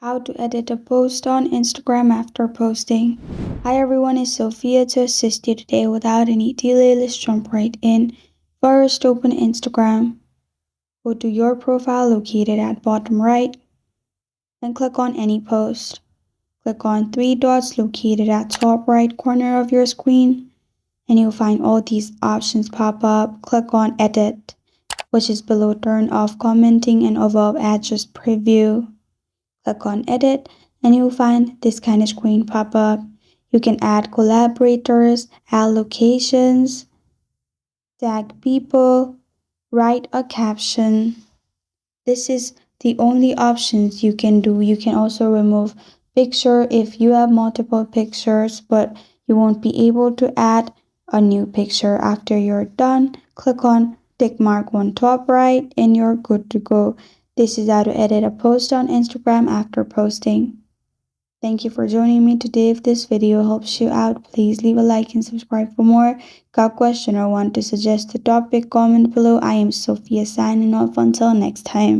How to edit a post on Instagram after posting. Hi everyone, it's Sophia to assist you today. Without any delay, let's jump right in. First, open Instagram. Go to your profile located at bottom right and click on any post. Click on three dots located at top right corner of your screen and you'll find all these options pop up. Click on edit, which is below turn off commenting and above add just preview. Click on edit and you'll find this kind of screen pop up. You can add collaborators, add locations, tag people, write a caption. This is the only options you can do. You can also remove picture if you have multiple pictures, but you won't be able to add a new picture. After you're done, click on tick mark on top right and you're good to go. This is how to edit a post on Instagram after posting. Thank you for joining me today. If this video helps you out, please leave a like and subscribe for more. Got a question or want to suggest a topic? Comment below. I am Sophia signing off until next time.